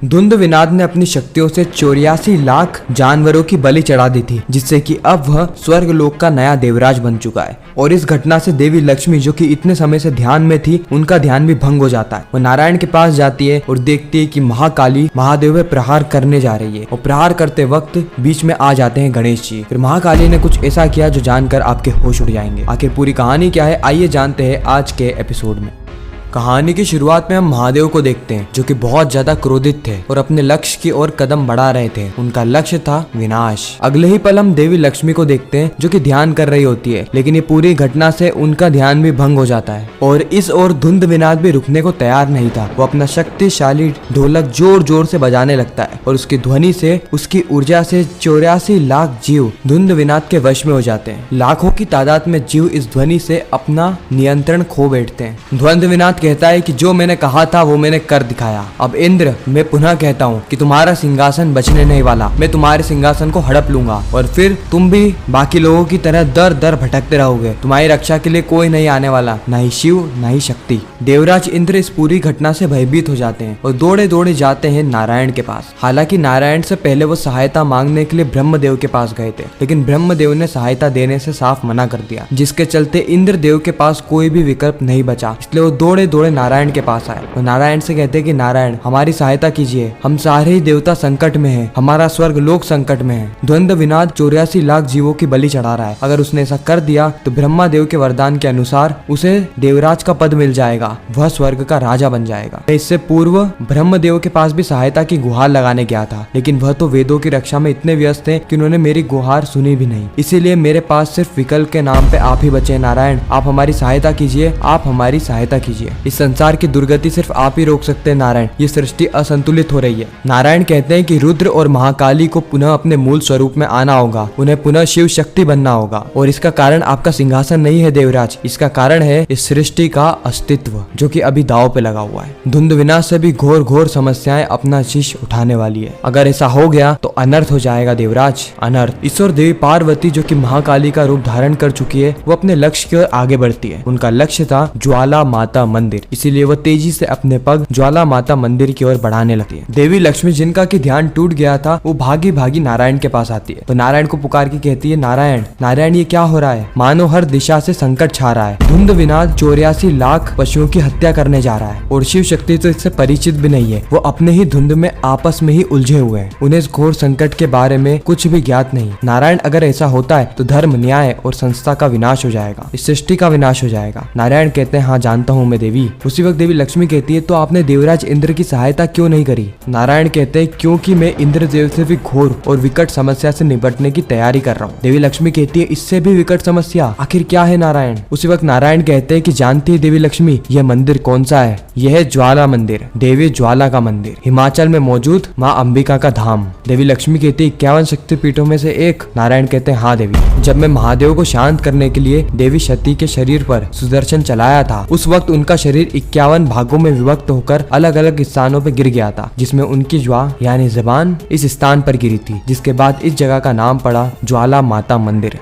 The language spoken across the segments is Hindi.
धुंध विनाद ने अपनी शक्तियों से 84 लाख जानवरों की बलि चढ़ा दी थी, जिससे कि अब वह स्वर्ग लोक का नया देवराज बन चुका है। और इस घटना से देवी लक्ष्मी, जो कि इतने समय से ध्यान में थी, उनका ध्यान भी भंग हो जाता है। वो नारायण के पास जाती है और देखती है कि महाकाली महादेव पे प्रहार करने जा रही है। और प्रहार करते वक्त बीच में आ जाते हैं गणेश जी। फिर महाकाली ने कुछ ऐसा किया जो जानकर आपके होश उड़ जाएंगे। आखिर पूरी कहानी क्या है, आइए जानते हैं आज के एपिसोड में। कहानी की शुरुआत में हम महादेव को देखते हैं, जो कि बहुत ज्यादा क्रोधित थे और अपने लक्ष्य की ओर कदम बढ़ा रहे थे। उनका लक्ष्य था विनाश। अगले ही पल हम देवी लक्ष्मी को देखते हैं, जो कि ध्यान कर रही होती है, लेकिन ये पूरी घटना से उनका ध्यान भी भंग हो जाता है। और इस ओर धुंध विनाद भी रुकने को तैयार नहीं था। वो अपना शक्तिशाली ढोलक जोर जोर से बजाने लगता है और उसकी ध्वनि से, उसकी ऊर्जा से 84 लाख जीव धुंध विनाद के वश में हो जाते हैं। लाखों की तादाद में जीव इस ध्वनि से अपना नियंत्रण खो बैठते हैं। धुंध विनाद कहता है कि जो मैंने कहा था वो मैंने कर दिखाया। अब इंद्र, मैं पुनः कहता हूँ कि तुम्हारा सिंहासन बचने नहीं वाला। मैं तुम्हारे सिंहासन को हड़प लूंगा और फिर तुम भी बाकी लोगों की तरह दर दर भटकते रहोगे। तुम्हारी रक्षा के लिए कोई नहीं आने वाला, ना ही शिव ना ही शक्ति। देवराज इंद्र इस पूरी घटना से भयभीत हो जाते हैं और दौड़े दौड़े जाते हैं नारायण के पास। हालांकि नारायण से पहले वो सहायता मांगने के लिए ब्रह्मदेव के पास गए थे, लेकिन ब्रह्मदेव ने सहायता देने से साफ मना कर दिया, जिसके चलते इंद्रदेव के पास कोई भी विकल्प नहीं बचा। इसलिए वो दौड़े दौड़े नारायण के पास आए और नारायण से कहते हैं कि नारायण, हमारी सहायता कीजिए। हम सारे ही देवता संकट में हैं, हमारा स्वर्ग लोक संकट में है। द्वंद्व विनाद 84 लाख जीवों की बलि चढ़ा रहा है। अगर उसने ऐसा कर दिया तो ब्रह्मा देव के वरदान के अनुसार उसे देवराज का पद मिल जाएगा, वह स्वर्ग का राजा बन जाएगा। इससे पूर्व ब्रह्मदेव के पास भी सहायता की गुहार लगाने गया था, लेकिन वह तो वेदों की रक्षा में इतने व्यस्त थे कि उन्होंने मेरी गुहार सुनी भी नहीं। इसीलिए मेरे पास सिर्फ विकल्प के नाम पे आप ही बचे। नारायण, आप हमारी सहायता कीजिए, आप हमारी सहायता कीजिए। इस संसार की दुर्गति सिर्फ आप ही रोक सकते हैं नारायण। ये सृष्टि असंतुलित हो रही है। नारायण कहते हैं कि रुद्र और महाकाली को पुनः अपने मूल स्वरूप में आना होगा, उन्हें पुनः शिव शक्ति बनना होगा। और इसका कारण आपका सिंहासन नहीं है देवराज, इसका कारण है इस सृष्टि का अस्तित्व, जो कि अभी दांव पे लगा हुआ है। धुंध विनाश से भी घोर घोर समस्याएं अपना शीश उठाने वाली है। अगर ऐसा हो गया तो अनर्थ हो जाएगा देवराज, अनर्थ। ईश्वर देवी पार्वती, जो कि महाकाली का रूप धारण कर चुकी है, वो अपने लक्ष्य की ओर आगे बढ़ती है। उनका लक्ष्य था ज्वाला माता मंदिर, इसीलिए वो तेजी से अपने पग ज्वाला माता मंदिर की ओर बढ़ाने लगती है। देवी लक्ष्मी, जिनका की ध्यान टूट गया था, वो भागी भागी नारायण के पास आती है। तो नारायण को पुकार के कहती है, नारायण नारायण, ये क्या हो रहा है? मानो हर दिशा से संकट छा रहा है। धुंध विनाद 84 लाख पशुओं की हत्या करने जा रहा है और शिव शक्ति तो इससे परिचित भी नहीं है। वो अपने ही धुंध में आपस में ही उलझे हुए हैं। उन्हें इस घोर संकट के बारे में कुछ भी ज्ञात नहीं। नारायण, अगर ऐसा होता है तो धर्म, न्याय और संस्था का विनाश हो जाएगा, इस सृष्टि का विनाश हो जाएगा। नारायण कहते हैं, हाँ जानता हूँ मैं देवी। उसी वक्त देवी लक्ष्मी कहती है, तो आपने देवराज इंद्र की सहायता क्यों नहीं करी? नारायण कहते हैं, क्योंकि मैं इंद्रदेव से भी घोर और विकट समस्या से निपटने की तैयारी कर रहा हूँ। देवी लक्ष्मी कहती है, इससे भी विकट समस्या आखिर क्या है नारायण? उसी वक्त नारायण कहते हैं कि जानती है देवी लक्ष्मी, यह मंदिर कौन सा है? यह है ज्वाला मंदिर, देवी ज्वाला का मंदिर, हिमाचल में मौजूद माँ अंबिका का धाम। देवी लक्ष्मी कहती है, 51 शक्तिपीठों में से एक? नारायण कहते हैं, हाँ देवी। जब मैं महादेव को शांत करने के लिए देवी सती के शरीर पर सुदर्शन चलाया था, उस वक्त उनका शरीर 51 भागों में विभक्त होकर अलग अलग स्थानों पर गिर गया था, जिसमें उनकी ज्वा यानी जबान इस स्थान पर गिरी थी, जिसके बाद इस जगह का नाम पड़ा ज्वाला माता मंदिर।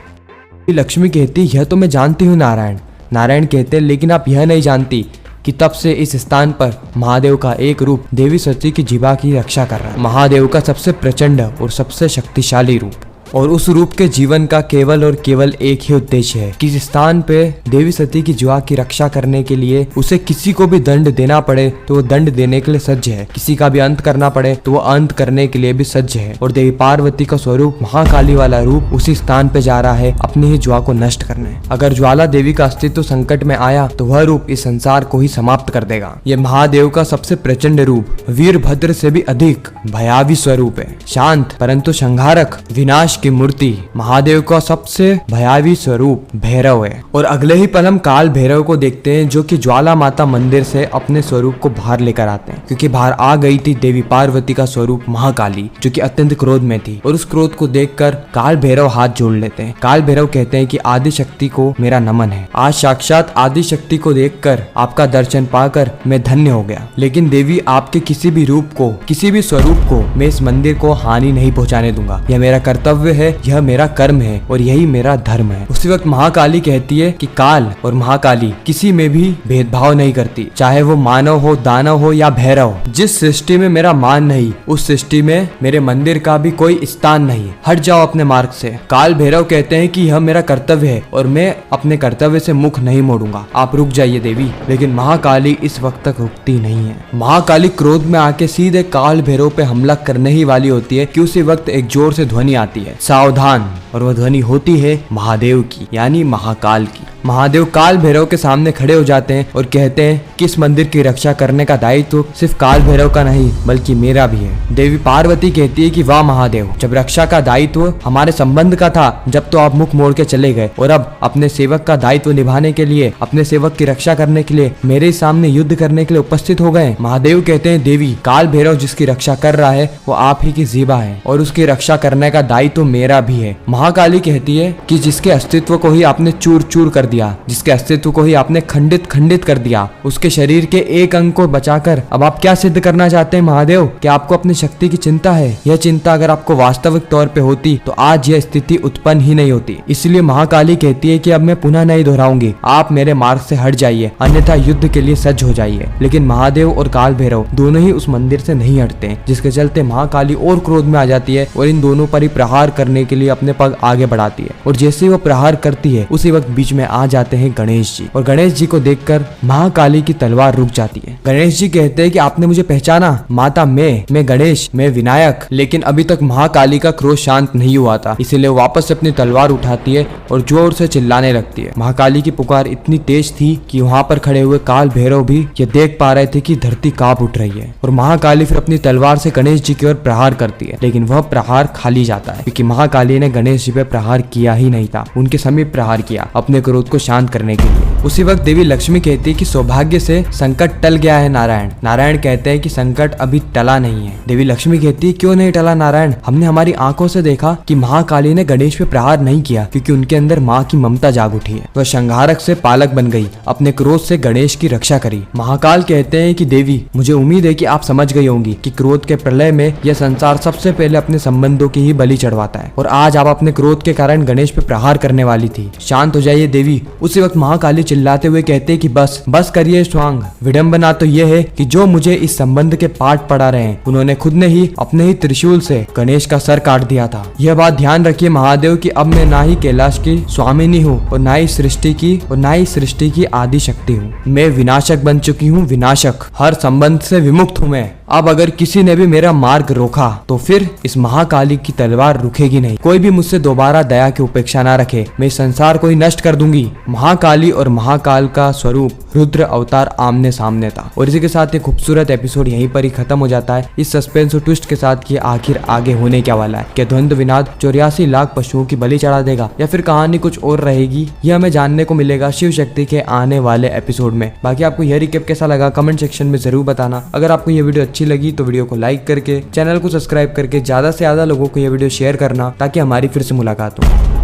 लक्ष्मी कहती, यह तो मैं जानती हूँ नारायण। नारायण कहते, लेकिन आप यह नहीं जानती कि तब से इस स्थान पर महादेव का एक रूप देवी सती की जीवा की रक्षा कर रहा है। महादेव का सबसे प्रचंड और सबसे शक्तिशाली रूप, और उस रूप के जीवन का केवल और केवल एक ही उद्देश्य है कि इस स्थान पे देवी सती की ज्वा की रक्षा करने के लिए उसे किसी को भी दंड देना पड़े तो वो दंड देने के लिए सज्ज है, किसी का भी अंत करना पड़े तो वो अंत करने के लिए भी सज्ज है। और देवी पार्वती का स्वरूप महाकाली वाला रूप उसी स्थान पे जा रहा है अपनी ही ज्वा को नष्ट करने। अगर ज्वाला देवी का अस्तित्व संकट में आया तो वह रूप इस संसार को ही समाप्त कर देगा। यह महादेव का सबसे प्रचंड रूप वीरभद्र से भी अधिक भयावी स्वरूप है। शांत परंतु संहारक, विनाश की मूर्ति महादेव का सबसे भयावी स्वरूप भैरव है। और अगले ही पल हम काल भैरव को देखते हैं, जो कि ज्वाला माता मंदिर से अपने स्वरूप को बाहर लेकर आते हैं, क्योंकि बाहर आ गई थी देवी पार्वती का स्वरूप महाकाली, जो कि अत्यंत क्रोध में थी। और उस क्रोध को देखकर काल भैरव हाथ जोड़ लेते हैं। काल भैरव कहते हैं कि आदि शक्ति को मेरा नमन है। आज साक्षात आदि शक्ति को देखकर, आपका दर्शन पाकर मैं धन्य हो गया। लेकिन देवी, आपके किसी भी रूप को, किसी भी स्वरूप को मैं इस मंदिर को हानि नहीं पहुंचाने दूंगा। यह मेरा कर्तव्य है, यह मेरा कर्म है और यही मेरा धर्म है। उसी वक्त महाकाली कहती है कि काल और महाकाली किसी में भी भेदभाव नहीं करती, चाहे वो मानव हो, दानव हो या भैरव हो। जिस सृष्टि में मेरा मान नहीं, उस सृष्टि में मेरे मंदिर का भी कोई स्थान नहीं। हट जाओ अपने मार्ग से। काल भैरव कहते हैं कि यह मेरा कर्तव्य है और मैं अपने कर्तव्य से मुख नहीं मोड़ूंगा, आप रुक जाइए देवी। लेकिन महाकाली इस वक्त तक रुकती नहीं है। महाकाली क्रोध में आके सीधे काल भैरव पे हमला करने ही वाली होती है कि उसी वक्त एक जोर से ध्वनि आती है, सावधान। और वह ध्वनि होती है महादेव की, यानी महाकाल की। महादेव काल भैरव के सामने खड़े हो जाते हैं और कहते हैं कि इस मंदिर की रक्षा करने का दायित्व सिर्फ काल भैरव का नहीं बल्कि मेरा भी है। देवी पार्वती कहती है कि वाह महादेव, जब रक्षा का दायित्व हमारे संबंध का था, जब तो आप मुख मोड़ के चले गए और अब अपने सेवक का दायित्व निभाने के लिए, अपने सेवक की रक्षा करने के लिए मेरे सामने युद्ध करने के लिए उपस्थित हो गए। महादेव कहते हैं देवी, काल भैरव जिसकी रक्षा कर रहा है वो आप ही की जीवा है और उसकी रक्षा करने का दायित्व मेरा भी है। महाकाली कहती है कि जिसके अस्तित्व को ही आपने चूर चूर कर दिया, जिसके अस्तित्व को ही आपने खंडित खंडित कर दिया, उसके शरीर के एक अंग को बचाकर अब आप क्या सिद्ध करना चाहते हैं महादेव? कि आपको अपनी शक्ति की चिंता है? यह चिंता अगर आपको वास्तविक तौर पे होती तो आज यह स्थिति उत्पन्न ही नहीं होती। इसलिए महाकाली कहती है कि अब मैं पुनः नहीं दोहराऊंगी, आप मेरे मार्ग से हट जाइए, अन्यथा युद्ध के लिए सज्ज हो जाइए। लेकिन महादेव और काल भैरव दोनों ही उस मंदिर से नहीं हटते, जिसके चलते महाकाली और क्रोध में आ जाती है और इन दोनों पर ही प्रहार करने के लिए अपने पग आगे बढ़ाती है। और जैसे ही वो प्रहार करती है उसी वक्त बीच में आ जाते हैं गणेश जी, और गणेश जी को देखकर महाकाली की तलवार रुक जाती है। गणेश जी कहते हैं कि आपने मुझे पहचाना? माता, मैं गणेश, मैं विनायक। लेकिन अभी तक महाकाली का क्रोध शांत नहीं हुआ था, इसीलिए वापस से अपनी तलवार उठाती है और जोर से चिल्लाने लगती है। महाकाली की पुकार इतनी तेज थी कि वहाँ पर खड़े हुए काल भैरव भी ये देख पा रहे थे कि धरती कांप उठ रही है। और महाकाली फिर अपनी तलवार से गणेश जी की ओर प्रहार करती है, लेकिन वह प्रहार खाली जाता है क्योंकि महाकाली ने गणेश जी पे प्रहार किया ही नहीं था, उनके समीप प्रहार किया अपने क्रोध को शांत करने के लिए। उसी वक्त देवी लक्ष्मी कहती है कि सौभाग्य से संकट टल गया है नारायण। नारायण कहते हैं कि संकट अभी टला नहीं है। देवी लक्ष्मी कहती है क्यों नहीं टला नारायण? हमने हमारी आंखों से देखा कि महाकाली ने गणेश पे प्रहार नहीं किया क्योंकि उनके अंदर माँ की ममता जाग उठी है। वह संहारक से पालक बन गई, अपने क्रोध से गणेश की रक्षा करी। महाकाल कहते हैं कि देवी, मुझे उम्मीद है कि आप समझ गई होंगी कि क्रोध के प्रलय में यह संसार सबसे पहले अपने संबंधों की ही बलि चढ़वाता है और आज आप अपने क्रोध के कारण गणेश पे प्रहार करने वाली थी। शांत हो जाइए देवी। उसी वक्त महाकाली चिल्लाते हुए कहते हैं कि बस करिए स्वांग। विडंबना तो यह है कि जो मुझे इस संबंध के पाठ पढ़ा रहे हैं उन्होंने खुद ने ही अपने ही त्रिशूल से गणेश का सर काट दिया था। यह बात ध्यान रखिए महादेव कि अब मैं ना ही कैलाश की स्वामिनी हूँ और ना ही सृष्टि की आदि शक्ति हूँ। मैं विनाशक बन चुकी हूँ, विनाशक। हर संबंध से विमुक्त हूँ मैं। अब अगर किसी ने भी मेरा मार्ग रोका तो फिर इस महाकाली की तलवार रुकेगी नहीं। कोई भी मुझसे दोबारा दया की उपेक्षा ना रखे, मैं इस संसार को ही नष्ट कर दूंगी। महाकाली और महाकाल का स्वरूप रुद्र अवतार आमने सामने था। और इसी के साथ ये खूबसूरत एपिसोड यहीं पर ही खत्म हो जाता है, इस सस्पेंस और ट्विस्ट के साथ कि आखिर आगे होने क्या वाला है। क्या द्वंद्व विनाद 84 लाख पशुओं की बलि चढ़ा देगा या फिर कहानी कुछ और रहेगी, यह हमें जानने को मिलेगा शिव शक्ति के आने वाले एपिसोड में। बाकी आपको यह रिकैप कैसा लगा कमेंट सेक्शन में जरूर बताना। अगर आपको यह वीडियो अच्छी लगी तो वीडियो को लाइक करके, चैनल को सब्सक्राइब करके ज्यादा से ज्यादा लोगों को यह वीडियो शेयर करना ताकि हमारी फिर से मुलाकात हो।